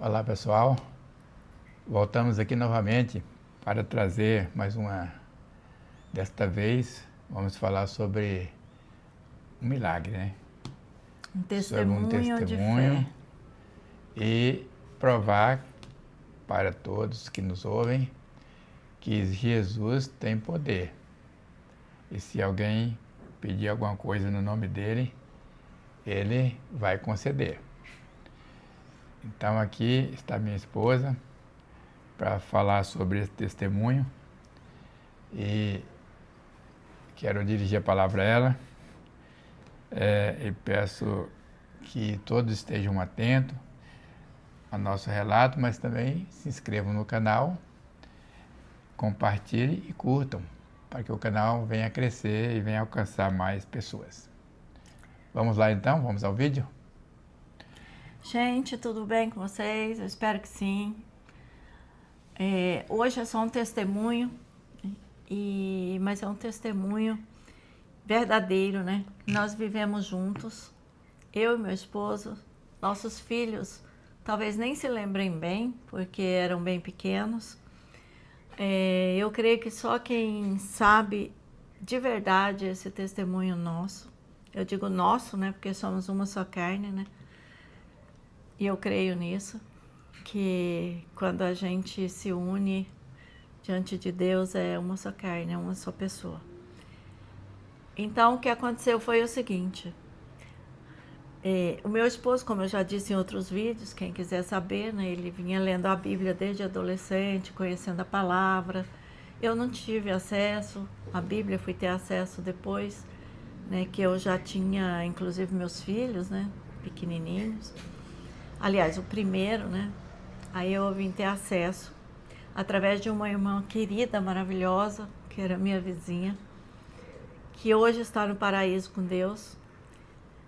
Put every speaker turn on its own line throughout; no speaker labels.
Olá pessoal, voltamos aqui novamente para trazer mais uma. Desta vez vamos falar sobre um milagre, né?
Um
Sobre um
testemunho de
testemunho
fé.
e provar para todos que nos ouvem que Jesus tem poder. E se alguém pedir alguma coisa no nome dele, ele vai conceder. Então aqui está minha esposa para falar sobre esse testemunho e quero dirigir a palavra a ela e peço que todos estejam atentos ao nosso relato, mas também se inscrevam no canal, compartilhem e curtam, para que o canal venha crescer e venha alcançar mais pessoas. Vamos lá então, vamos ao vídeo?
Gente, tudo bem com vocês? Eu espero que sim. Hoje é só um testemunho, mas é um testemunho verdadeiro, né? Nós vivemos juntos, eu e meu esposo, nossos filhos talvez nem se lembrem bem, porque eram bem pequenos. Eu creio que só quem sabe de verdade esse testemunho nosso, eu digo nosso, né? Porque somos uma só carne, né? E eu creio nisso, que quando a gente se une diante de Deus é uma só carne, é uma só pessoa. Então, o que aconteceu foi o seguinte. O meu esposo, como eu já disse em outros vídeos, quem quiser saber, né, ele vinha lendo a Bíblia desde adolescente, conhecendo a palavra. Eu não tive acesso à Bíblia, fui ter acesso depois, né, que eu já tinha, inclusive, meus filhos, né, pequenininhos. Aliás, o primeiro, né? Aí eu vim ter acesso através de uma irmã querida, maravilhosa, que era minha vizinha, que hoje está no paraíso com Deus.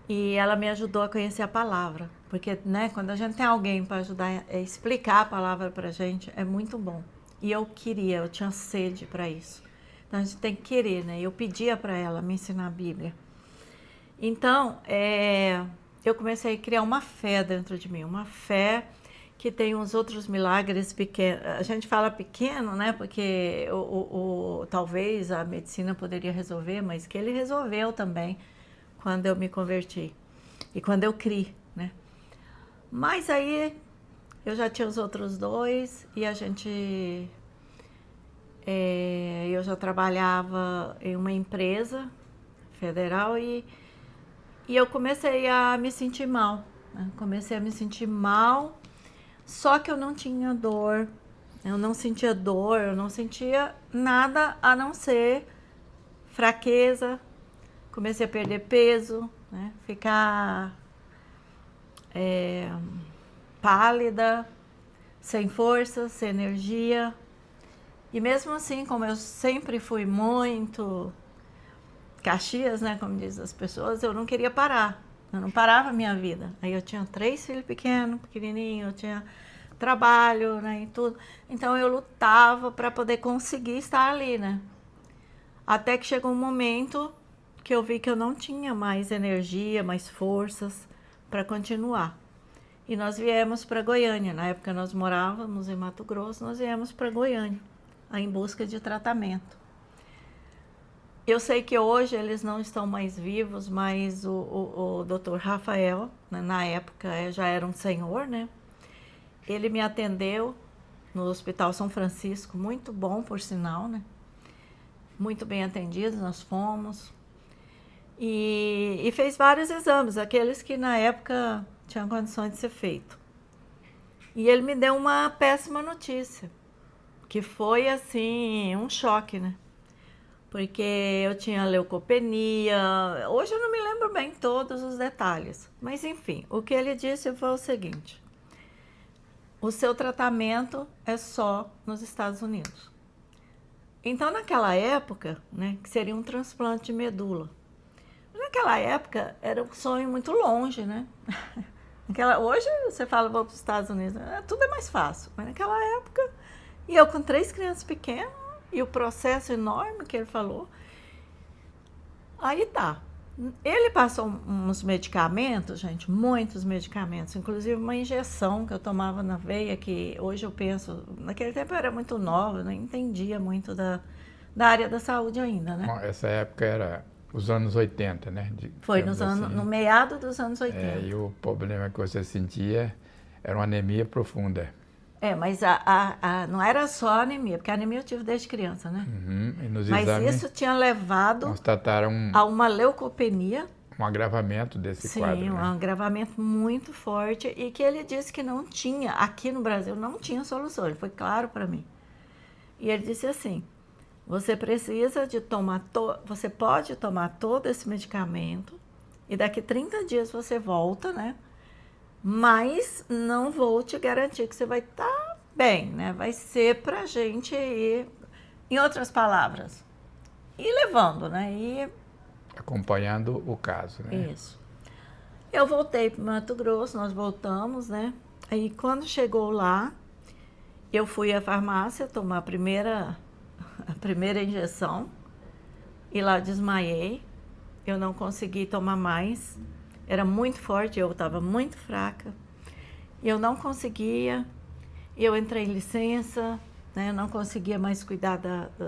E ela me ajudou a conhecer a palavra. Porque, né, quando a gente tem alguém para ajudar a explicar a palavra pra gente, é muito bom. E eu tinha sede para isso. Então a gente tem que querer, né? Eu pedia para ela me ensinar a Bíblia. Então, eu comecei a criar uma fé dentro de mim, uma fé que tem uns outros milagres pequenos. A gente fala pequeno, né? Porque talvez a medicina poderia resolver, mas que ele resolveu também quando eu me converti e quando eu criei, né? Mas aí eu já tinha os outros dois e eu já trabalhava em uma empresa federal e eu comecei a me sentir mal, né? Comecei a me sentir mal, só que eu não tinha dor, eu não sentia dor, eu não sentia nada a não ser fraqueza. Comecei a perder peso, né? Ficar pálida, sem força, sem energia. E mesmo assim, como eu sempre fui muito Caxias, né, como dizem as pessoas, eu não queria parar. Eu não parava a minha vida. Aí eu tinha 3 filhos pequenininhos, eu tinha trabalho, né, e tudo. Então eu lutava para poder conseguir estar ali, né? Até que chegou um momento que eu vi que eu não tinha mais energia, mais forças para continuar. E nós viemos para Goiânia. Na época nós morávamos em Mato Grosso, nós viemos para Goiânia, em busca de tratamento. Eu sei que hoje eles não estão mais vivos, mas o Dr. Rafael, né, na época já era um senhor, né? Ele me atendeu no Hospital São Francisco, muito bom por sinal, né? Muito bem atendidos, nós fomos. E fez vários exames, aqueles que na época tinham condições de ser feito. E ele me deu uma péssima notícia, que foi assim, um choque, né? Porque eu tinha leucopenia, hoje eu não me lembro bem todos os detalhes, mas enfim, o que ele disse foi o seguinte: o seu tratamento é só nos Estados Unidos. Então naquela época, né, que seria um transplante de medula, naquela época era um sonho muito longe, né? Hoje você fala, vou para os Estados Unidos, tudo é mais fácil, mas naquela época, e eu com 3 crianças pequenas, e o processo enorme que ele falou. Aí tá. Ele passou uns medicamentos, gente, muitos medicamentos, inclusive uma injeção que eu tomava na veia, que hoje eu penso, naquele tempo eu era muito nova, eu não entendia muito da área da saúde ainda, né?
Bom, essa época era os anos 80, né?
Foi
Digamos
no meado dos anos 80.
E o problema que você sentia era uma anemia profunda.
Mas não era só anemia, porque a anemia eu tive desde criança, né?
E nos
Mas
exames
isso tinha levado
constataram
a uma leucopenia.
um agravamento desse quadro.
Sim, um agravamento muito forte e que ele disse que não tinha, aqui no Brasil não tinha solução, ele foi claro para mim. E ele disse assim, você precisa de tomar, você pode tomar todo esse medicamento e daqui 30 dias você volta, né? Mas não vou te garantir que você vai estar bem, né? Vai ser pra gente ir, em outras palavras, ir levando, né? E
acompanhando o caso, né?
isso. Eu voltei para Mato Grosso, nós voltamos, né? Aí quando chegou lá, eu fui à farmácia tomar a primeira injeção e lá desmaiei. Eu não consegui tomar mais. Era muito forte, eu estava muito fraca. Eu não conseguia. Eu entrei em licença, né? Eu não conseguia mais cuidar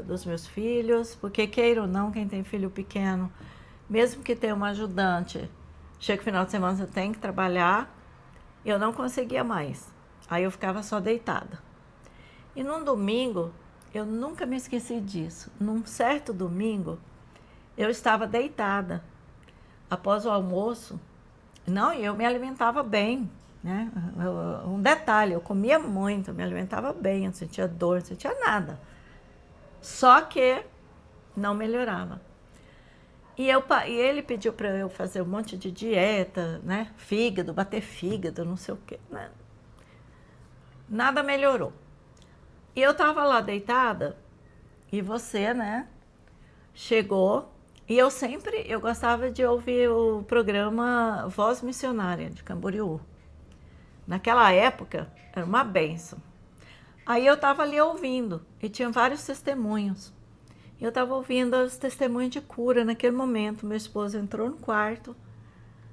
dos meus filhos, porque queira ou não, quem tem filho pequeno, mesmo que tenha uma ajudante, chega o final de semana, você tem que trabalhar. Eu não conseguia mais. Aí eu ficava só deitada. E num domingo, eu nunca me esqueci disso. Num certo domingo, eu estava deitada. Após o almoço, não, eu me alimentava bem, né? Um detalhe, eu comia muito, me alimentava bem, não sentia dor, não sentia nada. Só que não melhorava. E ele pediu para eu fazer um monte de dieta, né? Fígado, bater fígado, não sei o quê. Né? Nada melhorou. E eu estava lá deitada e você, né? Chegou e eu gostava de ouvir o programa Voz Missionária de Camboriú. Naquela época era uma bênção. Aí eu estava ali ouvindo e tinha vários testemunhos. Eu estava ouvindo os testemunhos de cura naquele momento. Meu esposo entrou no quarto,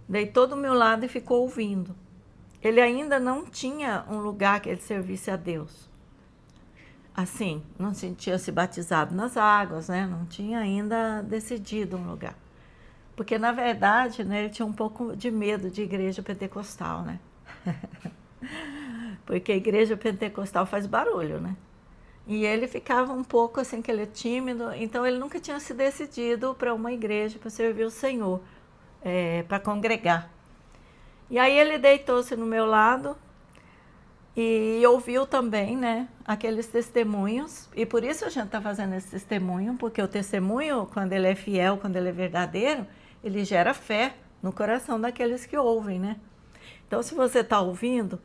deitou do meu lado e ficou ouvindo. Ele ainda não tinha um lugar que ele servisse a Deus. Assim, não tinha se batizado nas águas, né? Não tinha ainda decidido um lugar. Porque, na verdade, né, ele tinha um pouco de medo de igreja pentecostal, né? Porque a igreja pentecostal faz barulho, né? E ele ficava um pouco assim, que ele é tímido, então ele nunca tinha se decidido para uma igreja, para servir o Senhor, para congregar. E aí ele deitou-se no meu lado e ouviu também, né, aqueles testemunhos. E por isso a gente está fazendo esse testemunho, porque o testemunho, quando ele é fiel, quando ele é verdadeiro, ele gera fé no coração daqueles que ouvem, né? Então, se você está ouvindo,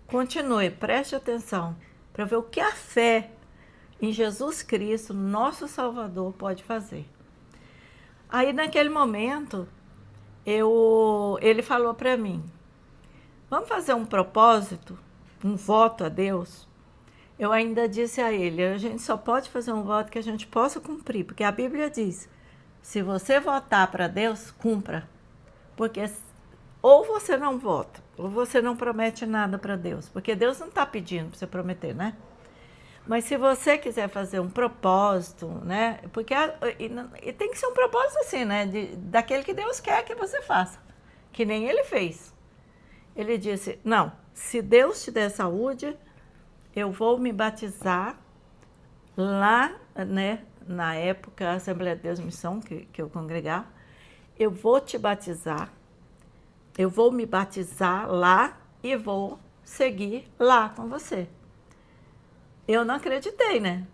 continue, preste atenção para ver o que a fé em Jesus Cristo, nosso Salvador, pode fazer. Aí, naquele momento, ele falou para mim, vamos fazer um propósito, um voto a Deus? Eu ainda disse a ele, a gente só pode fazer um voto que a gente possa cumprir, porque a Bíblia diz, se você votar para Deus, cumpra. Porque ou você não vota, ou você não promete nada para Deus, porque Deus não está pedindo para você prometer, né? Mas se você quiser fazer um propósito, né? Porque e tem que ser um propósito assim, né? Daquele que Deus quer que você faça, que nem ele fez. Ele disse, não, se Deus te der saúde, eu vou me batizar lá, né? Na época, a Assembleia de Deus Missão, que eu congregava, eu vou te batizar, eu vou me batizar lá e vou seguir lá com você. Eu não acreditei, né?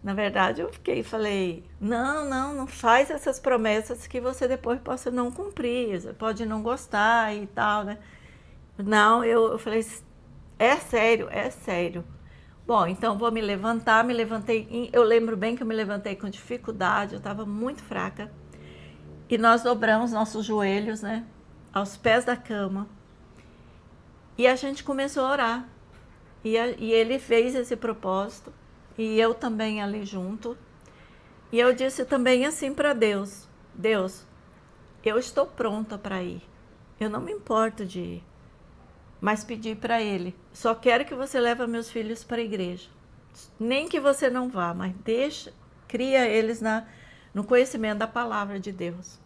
Na verdade, eu falei, não faz essas promessas que você depois possa não cumprir, você pode não gostar e tal, né? Não, eu falei, é sério, é sério. Bom, então vou me levantar, me levantei, eu lembro bem que eu me levantei com dificuldade, eu estava muito fraca. E nós dobramos nossos joelhos, né, aos pés da cama. E a gente começou a orar. E ele fez esse propósito, e eu também ali junto. E eu disse também assim para Deus, Deus, eu estou pronta para ir. Eu não me importo de ir. Mas pedi para ele, só quero que você leve meus filhos para a igreja. Nem que você não vá, mas cria eles no conhecimento da palavra de Deus.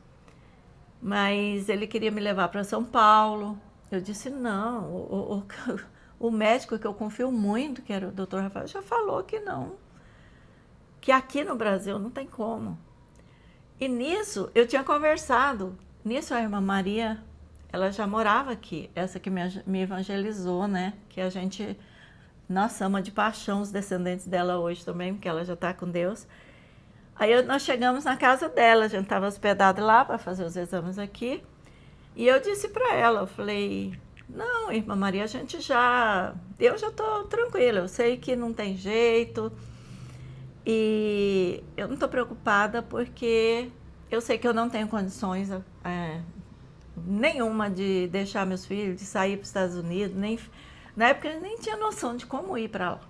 Mas ele queria me levar para São Paulo. Eu disse, não, o médico que eu confio muito, que era o Dr. Rafael, já falou que não. Que aqui no Brasil não tem como. E nisso, eu tinha conversado. Nisso, a irmã Maria, ela já morava aqui. Essa que me evangelizou, né? Que a gente, nós ama de paixão os descendentes dela hoje também, porque ela já está com Deus. Aí nós chegamos na casa dela, a gente estava hospedado lá para fazer os exames aqui. E eu disse para ela, eu falei, não, irmã Maria, eu já estou tranquila, eu sei que não tem jeito. E eu não estou preocupada porque eu sei que eu não tenho condições nenhuma de deixar meus filhos, de sair para os Estados Unidos. Na época eu nem tinha noção de como ir para lá.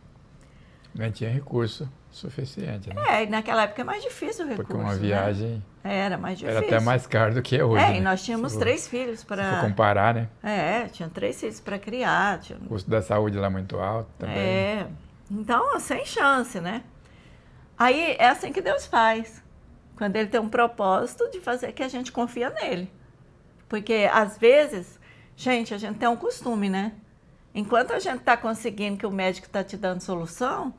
Nem tinha recurso suficiente, né?
E naquela época é mais difícil o recurso.
Porque uma viagem...
Né? Era mais difícil.
Era até mais caro do que é hoje,
e nós tínhamos 3 filhos para...
Se for comparar, né?
Tinha 3 filhos para criar.
O custo da saúde lá muito alto também.
Então, sem chance, né? Aí é assim que Deus faz. Quando Ele tem um propósito de fazer que a gente confia nele. Porque, às vezes, gente, a gente tem um costume, né? Enquanto a gente está conseguindo que o médico está te dando solução,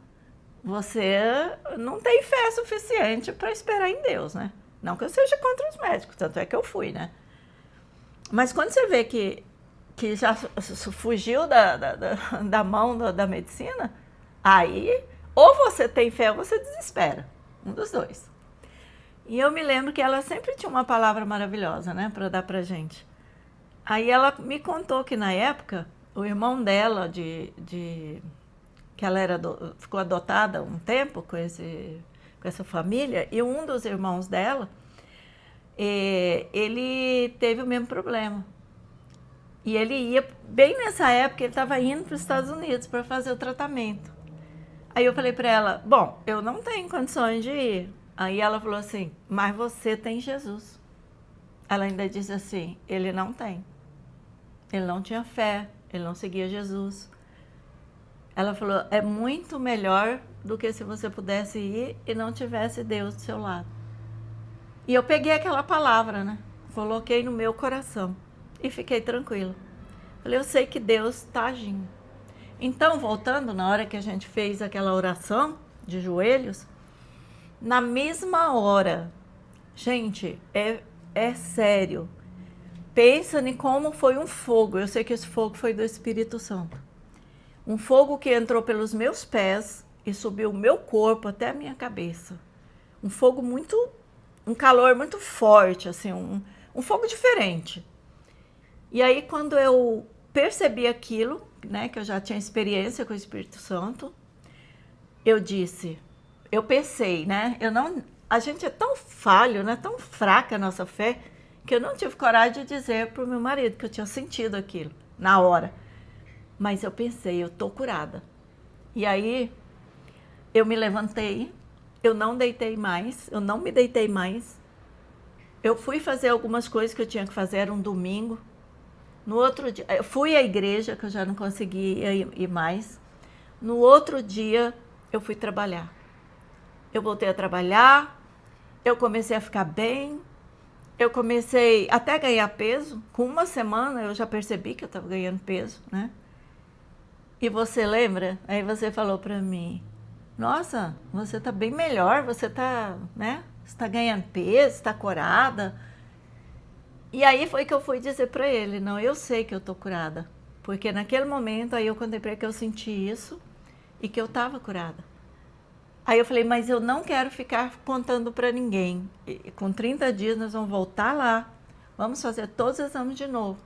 você não tem fé suficiente para esperar em Deus, né? Não que eu seja contra os médicos, tanto é que eu fui, né? Mas quando você vê que já fugiu da mão da medicina, aí ou você tem fé ou você desespera. Um dos dois. E eu me lembro que ela sempre tinha uma palavra maravilhosa, né? Para dar pra gente. Aí ela me contou que na época, o irmão dela, que ela ficou adotada um tempo com essa família, e um dos irmãos dela, ele teve o mesmo problema. E ele ia, bem nessa época, ele estava indo para os Estados Unidos para fazer o tratamento. Aí eu falei para ela, bom, eu não tenho condições de ir. Aí ela falou assim, mas você tem Jesus. Ela ainda disse assim, ele não tem. Ele não tinha fé, ele não seguia Jesus. Ela falou, é muito melhor do que se você pudesse ir e não tivesse Deus do seu lado. E eu peguei aquela palavra, né? Coloquei no meu coração e fiquei tranquila. Falei, eu sei que Deus está agindo. Então, voltando, na hora que a gente fez aquela oração de joelhos, na mesma hora, gente, é sério. Pensa em como foi um fogo. Eu sei que esse fogo foi do Espírito Santo. Um fogo que entrou pelos meus pés e subiu o meu corpo até a minha cabeça. Um fogo um calor muito forte, assim, um fogo diferente. E aí, quando eu percebi aquilo, né, que eu já tinha experiência com o Espírito Santo, eu pensei, né, a gente é tão falho, né, tão fraca a nossa fé, que eu não tive coragem de dizer para o meu marido que eu tinha sentido aquilo, na hora. Mas eu pensei, eu tô curada. E aí, eu me levantei, eu não deitei mais, eu não me deitei mais. Eu fui fazer algumas coisas que eu tinha que fazer, era um domingo. No outro dia, eu fui à igreja, que eu já não conseguia ir mais. No outro dia, eu fui trabalhar. Eu voltei a trabalhar, eu comecei a ficar bem, eu comecei até a ganhar peso. Com uma semana, eu já percebi que eu estava ganhando peso, né? E você lembra? Aí você falou para mim, nossa, você está bem melhor, você está, né? Você está ganhando peso, está curada. E aí foi que eu fui dizer para ele, não, eu sei que eu tô curada. Porque naquele momento aí eu contemplei que eu senti isso e que eu estava curada. Aí eu falei, mas eu não quero ficar contando para ninguém. E com 30 dias nós vamos voltar lá, vamos fazer todos os exames de novo.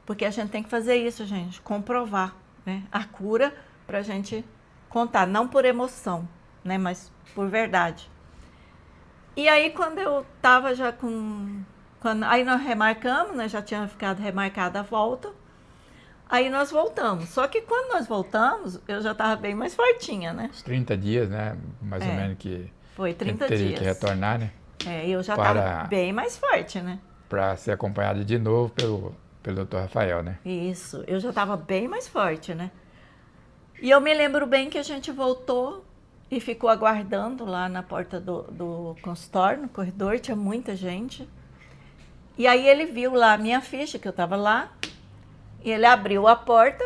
Porque a gente tem que fazer isso, gente, comprovar, né? A cura para a gente contar, não por emoção, né? Mas por verdade. E aí quando eu estava já aí nós remarcamos, né? Já tinha ficado remarcada a volta. Aí nós voltamos. Só que quando nós voltamos, eu já estava bem mais fortinha, né?
Uns 30 dias, né? Mais ou menos que...
Foi 30
teria
dias.
que retornar, né?
Eu já estava bem mais forte, né?
para ser acompanhada de novo pelo Dr. Rafael, né?
Isso, eu já estava bem mais forte, né? E eu me lembro bem que a gente voltou e ficou aguardando lá na porta do consultório, no corredor, tinha muita gente. E aí ele viu lá a minha ficha, que eu estava lá, e ele abriu a porta,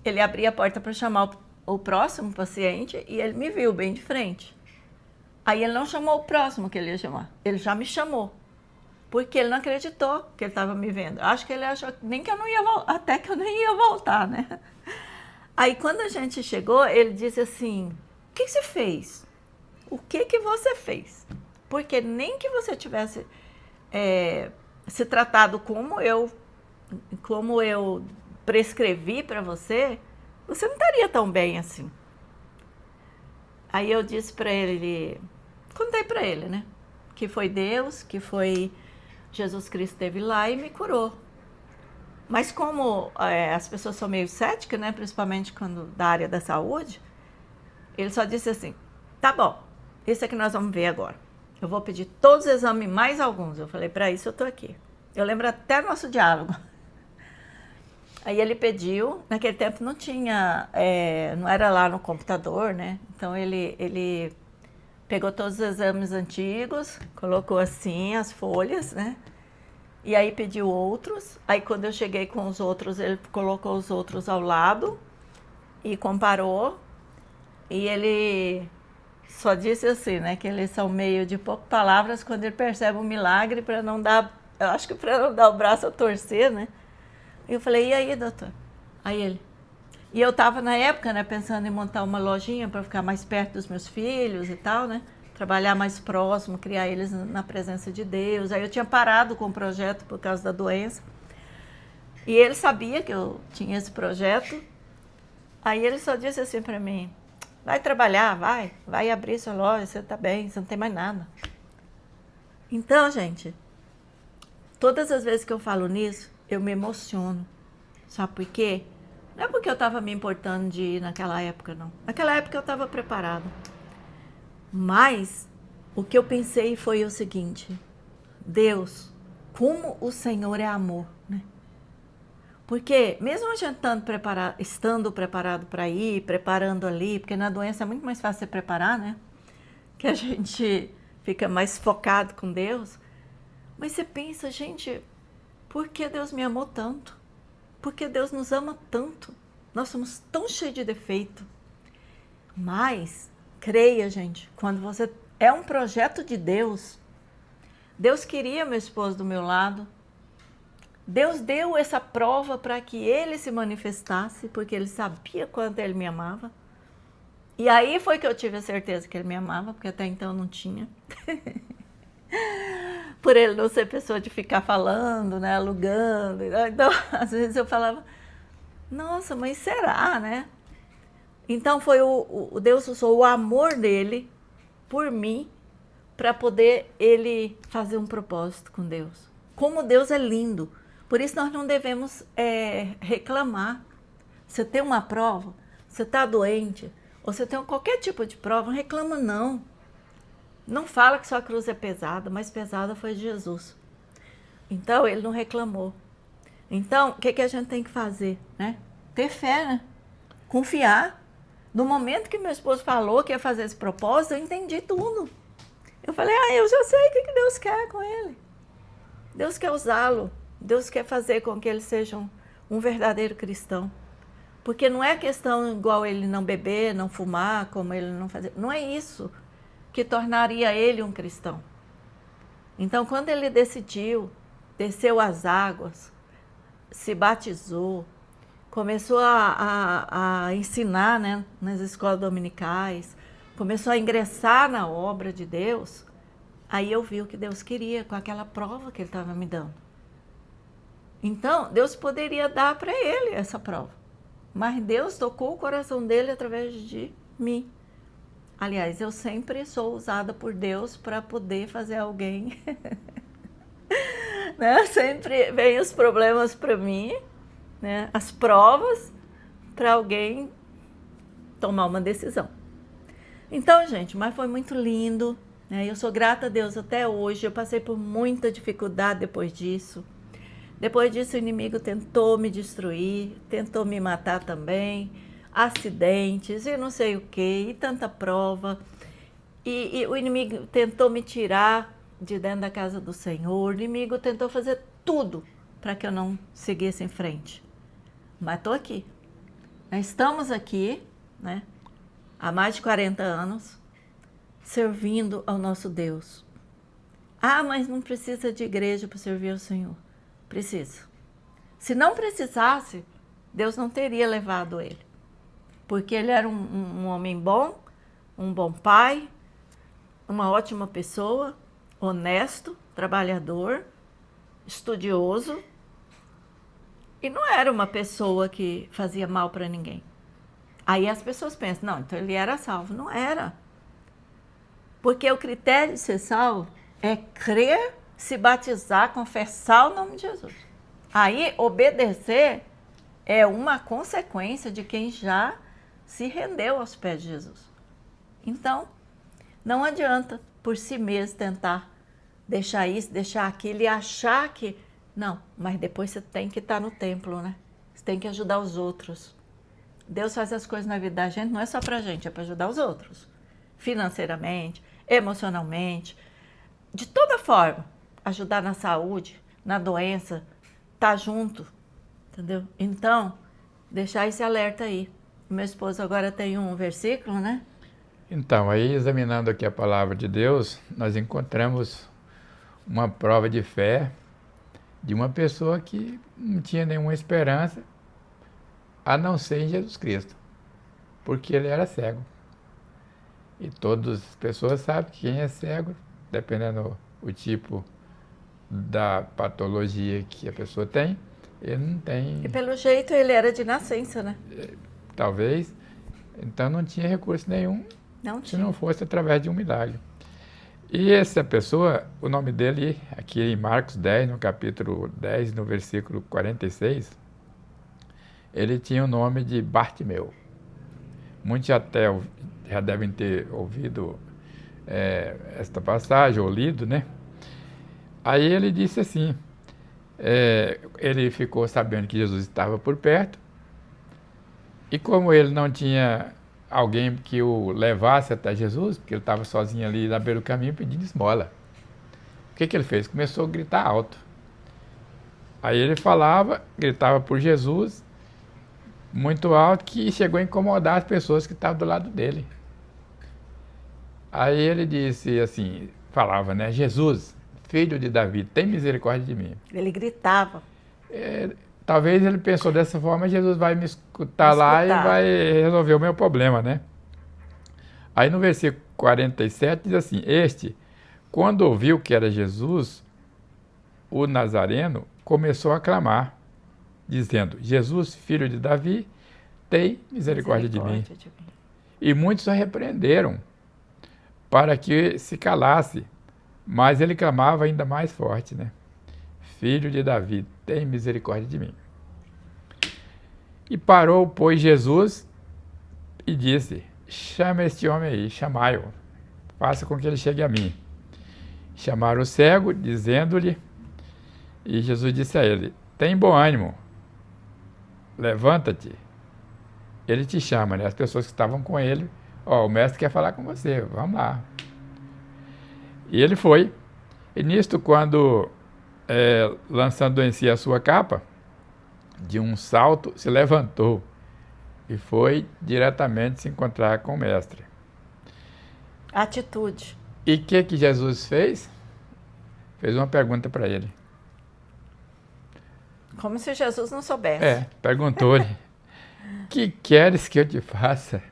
ele abria a porta para chamar o próximo paciente, e ele me viu bem de frente. Aí ele não chamou o próximo que ele ia chamar, ele já me chamou. Porque ele não acreditou que ele estava me vendo. Acho que ele achou nem que eu não ia voltar, até que eu nem ia voltar, né? Aí quando a gente chegou, ele disse assim, o que você fez? O que você fez? Porque nem que você tivesse se tratado como eu prescrevi para você, você não estaria tão bem assim. Aí eu disse para ele, contei para ele, né? Que foi Deus, que foi Jesus Cristo esteve lá e me curou. Mas como as pessoas são meio céticas, né, principalmente quando da área da saúde, ele só disse assim, tá bom, isso é que nós vamos ver agora. Eu vou pedir todos os exames, mais alguns. Eu falei, para isso eu tô aqui. Eu lembro até nosso diálogo. Aí ele pediu, naquele tempo não tinha, não era lá no computador, né? Então ele pegou todos os exames antigos, colocou assim as folhas, né? E aí pediu outros. Aí quando eu cheguei com os outros, ele colocou os outros ao lado e comparou. E ele só disse assim, né? Que eles são meio de poucas palavras quando ele percebe um milagre para não dar, eu acho que para não dar o braço a torcer, né? E eu falei, e aí, doutor? Aí ele... E eu estava na época, né, pensando em montar uma lojinha para ficar mais perto dos meus filhos e tal, né? Trabalhar mais próximo, criar eles na presença de Deus. Aí eu tinha parado com o projeto por causa da doença. E ele sabia que eu tinha esse projeto. Aí ele só disse assim para mim, vai trabalhar, vai abrir sua loja, você tá bem, você não tem mais nada. Então, gente, todas as vezes que eu falo nisso, eu me emociono. Sabe por quê? Não é porque eu estava me importando de ir naquela época, não. Naquela época eu estava preparada. Mas o que eu pensei foi o seguinte, Deus, como o Senhor é amor, né? Porque mesmo a gente estando preparado para ir, preparando ali, porque na doença é muito mais fácil você preparar, né? Que a gente fica mais focado com Deus. Mas você pensa, gente, por que Deus me amou tanto? Por que Deus nos ama tanto? Nós somos tão cheios de defeito. Mas, creia, gente, quando você é um projeto de Deus, Deus queria meu esposo do meu lado, Deus deu essa prova para que ele se manifestasse, porque ele sabia quanto ele me amava. E aí foi que eu tive a certeza que ele me amava, porque até então eu não tinha. Por ele não ser pessoa de ficar falando, né, alugando. Então, às vezes eu falava, nossa, mas será, né? Então foi o Deus usou o amor dele por mim para poder ele fazer um propósito com Deus. Como Deus é lindo. Por isso nós não devemos reclamar. Você tem uma prova, você está doente, ou você tem qualquer tipo de prova, não reclama não. Não fala que sua cruz é pesada, mas pesada foi Jesus. Então, ele não reclamou. Então, o que a gente tem que fazer? Né? Ter fé, né? Confiar. No momento que meu esposo falou que ia fazer esse propósito, eu entendi tudo. Eu falei, eu já sei o que Deus quer com ele. Deus quer usá-lo. Deus quer fazer com que ele seja um verdadeiro cristão. Porque não é questão igual ele não beber, não fumar, como ele não fazer. Não é isso que tornaria ele um cristão. Então, quando ele decidiu, desceu as águas, se batizou, começou a ensinar, né, nas escolas dominicais, começou a ingressar na obra de Deus, aí eu vi o que Deus queria com aquela prova que ele estava me dando. Então, Deus poderia dar para ele essa prova, mas Deus tocou o coração dele através de mim. Aliás, eu sempre sou usada por Deus para poder fazer alguém, né? Sempre vem os problemas para mim, né? As provas para alguém tomar uma decisão. Então, gente, mas foi muito lindo. né? Eu sou grata a Deus até hoje. Eu passei por muita dificuldade depois disso. Depois disso, o inimigo tentou me destruir, tentou me matar também, acidentes e não sei o que, e tanta prova. E o inimigo tentou me tirar de dentro da casa do Senhor. O inimigo tentou fazer tudo para que eu não seguisse em frente. Mas estou aqui. Nós estamos aqui, né, há mais de 40 anos, servindo ao nosso Deus. Ah, mas não precisa de igreja para servir ao Senhor. Precisa. Se não precisasse, Deus não teria levado ele. Porque ele era um homem bom, um bom pai, uma ótima pessoa, honesto, trabalhador, estudioso. E não era uma pessoa que fazia mal para ninguém. Aí as pessoas pensam, não, então ele era salvo. Não era. Porque o critério de ser salvo é crer, se batizar, confessar o nome de Jesus. Aí, obedecer é uma consequência de quem já se rendeu aos pés de Jesus. Então, não adianta por si mesmo tentar deixar isso, deixar aquilo e achar que... Não, mas depois você tem que estar no templo, né? Você tem que ajudar os outros. Deus faz as coisas na vida da gente, não é só pra gente, é para ajudar os outros. Financeiramente, emocionalmente, de toda forma. Ajudar na saúde, na doença, tá junto, entendeu? Então, deixar esse alerta aí. Meu esposo agora tem um versículo, né?
Então, aí examinando aqui a palavra de Deus, nós encontramos uma prova de fé de uma pessoa que não tinha nenhuma esperança a não ser em Jesus Cristo, porque ele era cego. E todas as pessoas sabem que quem é cego, dependendo do tipo da patologia que a pessoa tem, ele não tem...
E pelo jeito ele era de nascença, né?
Talvez, então não tinha recurso nenhum,
Não
se
tinha.
não fosse através de um milagre. E essa pessoa, o nome dele, aqui em Marcos 10, no capítulo 10, no versículo 46, ele tinha o nome de Bartimeu. Muitos já devem ter ouvido esta passagem, ou lido, né? Aí ele disse assim, ele ficou sabendo que Jesus estava por perto, e como ele não tinha alguém que o levasse até Jesus, porque ele estava sozinho ali na beira do caminho pedindo esmola. O que ele fez? Começou a gritar alto. Aí ele falava, gritava por Jesus, muito alto, que chegou a incomodar as pessoas que estavam do lado dele. Aí ele disse assim, falava, né? Jesus, filho de Davi, tem misericórdia de mim.
Ele gritava.
Talvez ele pensou dessa forma, Jesus vai me escutar lá e vai resolver o meu problema, né? Aí no versículo 47 diz assim, este, quando ouviu que era Jesus, o Nazareno, começou a clamar, dizendo, Jesus, filho de Davi, tem misericórdia de mim. E muitos o repreenderam para que se calasse, mas ele clamava ainda mais forte, né? Filho de Davi, tem misericórdia de mim. E parou, pois, Jesus e disse, chama este homem aí, chamai-o, faça com que ele chegue a mim. Chamaram o cego, dizendo-lhe, e Jesus disse a ele, tem bom ânimo, levanta-te, ele te chama, né? As pessoas que estavam com ele, o mestre quer falar com você, vamos lá. E ele foi, e nisto quando, lançando em si a sua capa, de um salto, se levantou e foi diretamente se encontrar com o mestre.
Atitude.
E o que Jesus fez? Fez uma pergunta para ele.
Como se Jesus não soubesse.
Perguntou-lhe, que queres que eu te faça?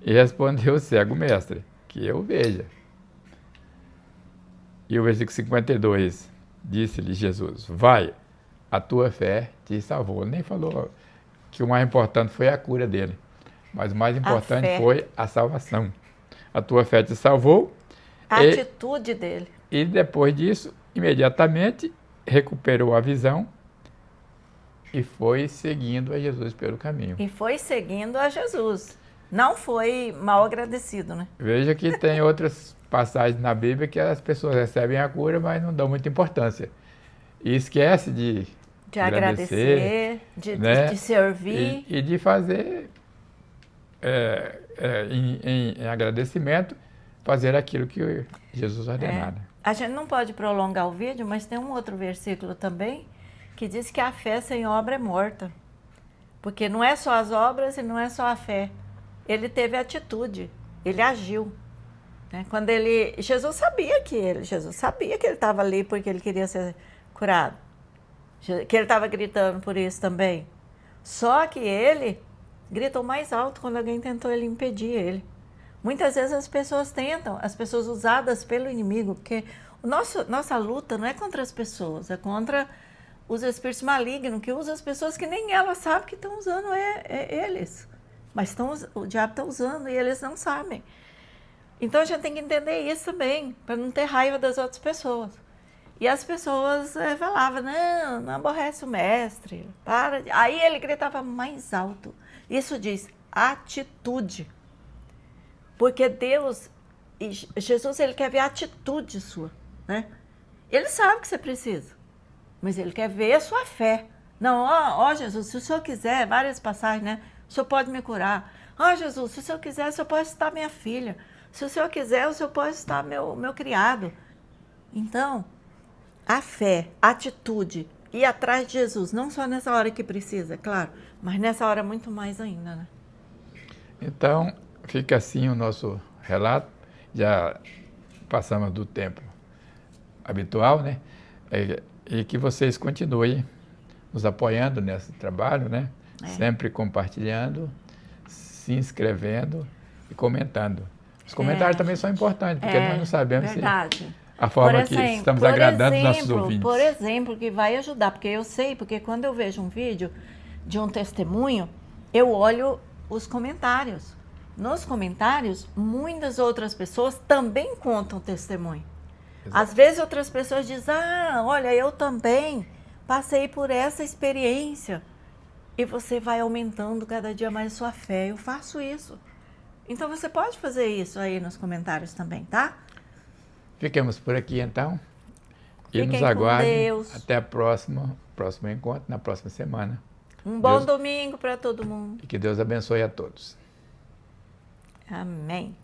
E respondeu o cego, mestre, que eu veja. E o versículo 52, disse-lhe Jesus, vai, a tua fé te salvou. Ele nem falou que o mais importante foi a cura dele, mas o mais importante foi a salvação. A tua fé te salvou.
A atitude dele.
E depois disso, imediatamente, recuperou a visão e foi seguindo a Jesus pelo caminho.
E foi seguindo a Jesus. Não foi mal agradecido, né?
Veja que tem outras passagens na Bíblia que as pessoas recebem a cura, mas não dão muita importância. E esquece de
agradecer,
né?
de servir.
E de fazer, em agradecimento, fazer aquilo que Jesus ordenara.
A gente não pode prolongar o vídeo, mas tem um outro versículo também que diz que a fé sem obra é morta. Porque não é só as obras e não é só a fé. Ele teve atitude, ele agiu. Né? Quando Jesus sabia que ele estava ali porque ele queria ser curado. Que ele estava gritando por isso também. Só que ele gritou mais alto quando alguém tentou ele impedir ele. Muitas vezes as pessoas tentam, as pessoas usadas pelo inimigo, porque nossa luta não é contra as pessoas, é contra os espíritos malignos, que usam as pessoas que nem elas sabem que estão usando eles. Mas o diabo está usando e eles não sabem. Então a gente tem que entender isso também, para não ter raiva das outras pessoas. E as pessoas falavam, não aborrece o mestre, para. Aí ele gritava mais alto. Isso diz atitude. Porque Deus, Jesus, ele quer ver a atitude sua, né? Ele sabe que você precisa, mas ele quer ver a sua fé. Não, ó Jesus, se o Senhor quiser, várias passagens, né? O Senhor pode me curar. Ó Jesus, se o Senhor quiser, o Senhor pode estar minha filha. Se o Senhor quiser, o Senhor pode estar meu criado. Então, a fé, a atitude, ir atrás de Jesus, não só nessa hora que precisa, claro, mas nessa hora muito mais ainda, né?
Então, fica assim o nosso relato. Já passamos do tempo habitual, né? E que vocês continuem nos apoiando nesse trabalho, né? Sempre compartilhando, se inscrevendo e comentando. Os comentários também são importantes, porque nós não sabemos se a forma que estamos agradando os nossos ouvintes.
Por exemplo, que vai ajudar, porque eu sei, porque quando eu vejo um vídeo de um testemunho, eu olho os comentários. Nos comentários, muitas outras pessoas também contam testemunho. Exato. Às vezes outras pessoas dizem, olha, eu também passei por essa experiência. E você vai aumentando cada dia mais a sua fé. Eu faço isso. Então você pode fazer isso aí nos comentários também, tá?
Fiquemos por aqui então. E
Fiquem
nos aguardem.
Deus.
Até o próximo encontro, na próxima semana.
Um bom domingo para todo mundo.
E que Deus abençoe a todos.
Amém.